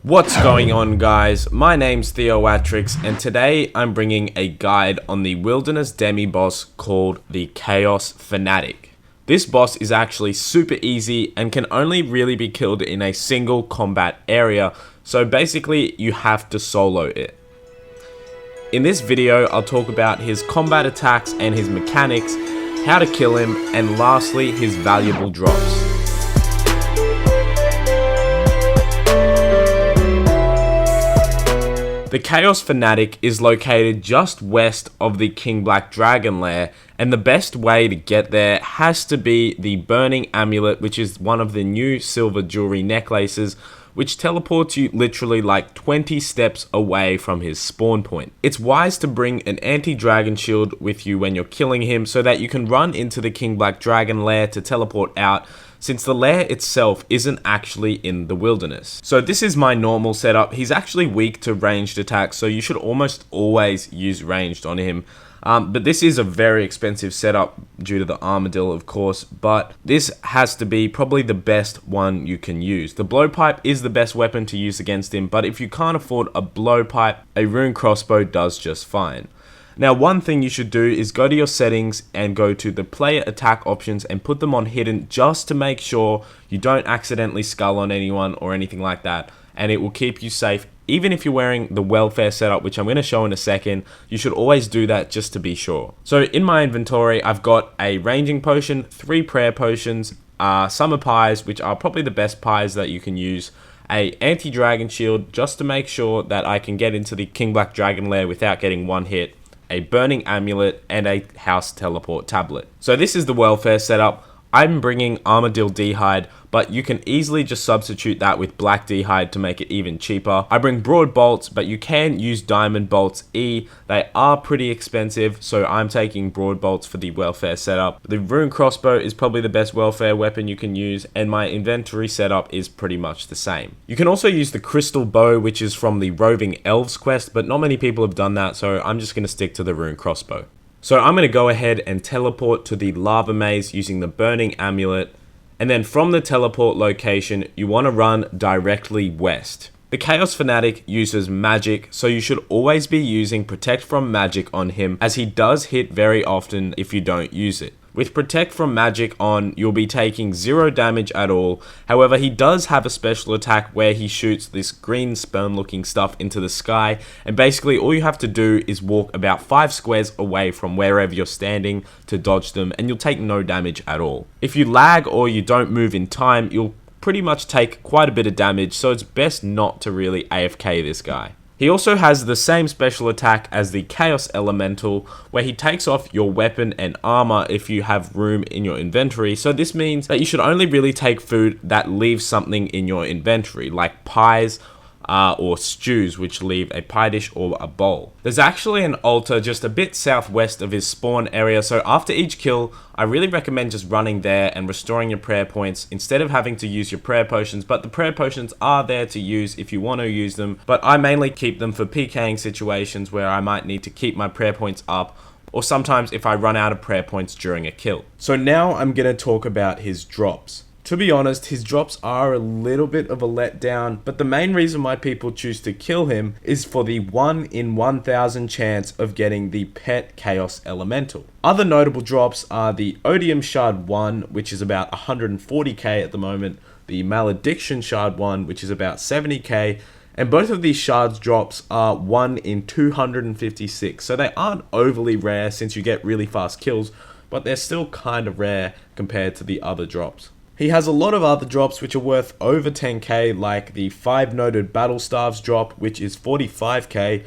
What's going on, guys? My name's Theoatrix, and today I'm bringing a guide on the Wilderness demi-boss called the Chaos Fanatic. This boss is actually super easy and can only really be killed in a single combat area, so basically you have to solo it. In this video, I'll talk about his combat attacks and his mechanics, how to kill him, and lastly, his valuable drops. The Chaos Fanatic is located just west of the King Black Dragon lair, and the best way to get there has to be the Burning Amulet, which is one of the new silver jewelry necklaces, which teleports you literally like 20 steps away from his spawn point. It's wise to bring an anti-dragon shield with you when you're killing him so that you can run into the King Black Dragon lair to teleport out, since the lair itself isn't actually in the wilderness. So this is my normal setup. He's actually weak to ranged attacks, so you should almost always use ranged on him. But this is a very expensive setup due to the Armadillo, of course, but this has to be probably the best one you can use. The blowpipe is the best weapon to use against him, but if you can't afford a blowpipe, a rune crossbow does just fine. Now, one thing you should do is go to your settings and go to the player attack options and put them on hidden just to make sure you don't accidentally skull on anyone or anything like that, and it will keep you safe. Even if you're wearing the welfare setup, which I'm going to show in a second, you should always do that just to be sure. So in my inventory, I've got a ranging potion, 3 prayer potions, summer pies, which are probably the best pies that you can use, a anti-dragon shield just to make sure that I can get into the King Black Dragon lair without getting one hit, a burning amulet, and a house teleport tablet. So this is the welfare setup. I'm bringing Armadillo D'hide, but you can easily just substitute that with Black D'hide to make it even cheaper. I bring broad bolts, but you can use diamond bolts E. They are pretty expensive, so I'm taking broad bolts for the welfare setup. The rune crossbow is probably the best welfare weapon you can use, and my inventory setup is pretty much the same. You can also use the crystal bow, which is from the Roving Elves quest, but not many people have done that, so I'm just going to stick to the rune crossbow. So I'm going to go ahead and teleport to the lava maze using the burning amulet, and then from the teleport location, you want to run directly west. The Chaos Fanatic uses magic, so you should always be using Protect from Magic on him, as he does hit very often if you don't use it. With Protect from Magic on, you'll be taking 0 damage at all. However, he does have a special attack where he shoots this green sperm looking stuff into the sky, and basically all you have to do is walk about 5 squares away from wherever you're standing to dodge them, and you'll take no damage at all. If you lag or you don't move in time, you'll pretty much take quite a bit of damage, so it's best not to really AFK this guy. He also has the same special attack as the Chaos Elemental, where he takes off your weapon and armor if you have room in your inventory, so this means that you should only really take food that leaves something in your inventory, like pies or stews, which leave a pie dish or a bowl. There's actually an altar just a bit southwest of his spawn area, so after each kill, I really recommend just running there and restoring your prayer points instead of having to use your prayer potions, but the prayer potions are there to use if you want to use them, but I mainly keep them for PKing situations where I might need to keep my prayer points up, or sometimes if I run out of prayer points during a kill. So now I'm going to talk about his drops. To be honest, his drops are a little bit of a letdown, but the main reason why people choose to kill him is for the 1 in 1,000 chance of getting the pet Chaos Elemental. Other notable drops are the Odium Shard 1, which is about 140k at the moment, the Malediction Shard 1, which is about 70k, and both of these shards drops are 1 in 256, so they aren't overly rare since you get really fast kills, but they're still kind of rare compared to the other drops. He has a lot of other drops which are worth over 10k, like the 5 noted Battle Staves drop, which is 45k.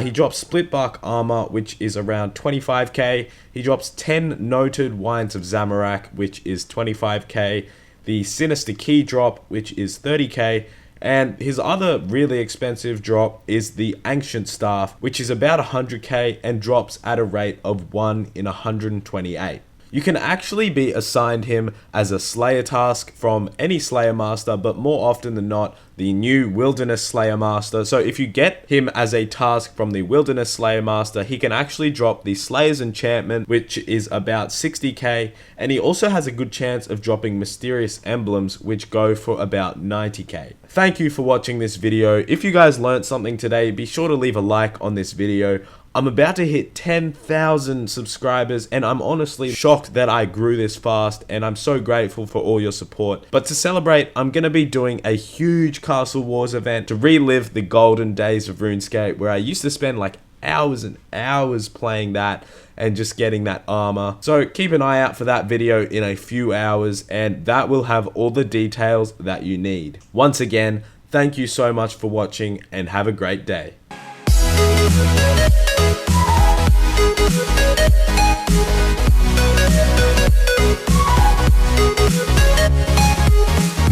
He drops Split Bark Armor, which is around 25k. He drops 10 noted Wines of Zamorak, which is 25k. The Sinister Key drop, which is 30k. And his other really expensive drop is the Ancient Staff, which is about 100k and drops at a rate of 1 in 128. You can actually be assigned him as a Slayer task from any Slayer Master, but more often than not, the new Wilderness Slayer Master. So if you get him as a task from the Wilderness Slayer Master, he can actually drop the Slayer's Enchantment, which is about 60k, and he also has a good chance of dropping Mysterious Emblems, which go for about 90k. Thank you for watching this video. If you guys learned something today, be sure to leave a like on this video. I'm about to hit 10,000 subscribers, and I'm honestly shocked that I grew this fast, and I'm so grateful for all your support. But to celebrate, I'm going to be doing a huge Castle Wars event to relive the golden days of RuneScape, where I used to spend like hours and hours playing that and just getting that armor. So keep an eye out for that video in a few hours, and that will have all the details that you need. Once again, thank you so much for watching, and have a great day. We'll be right back.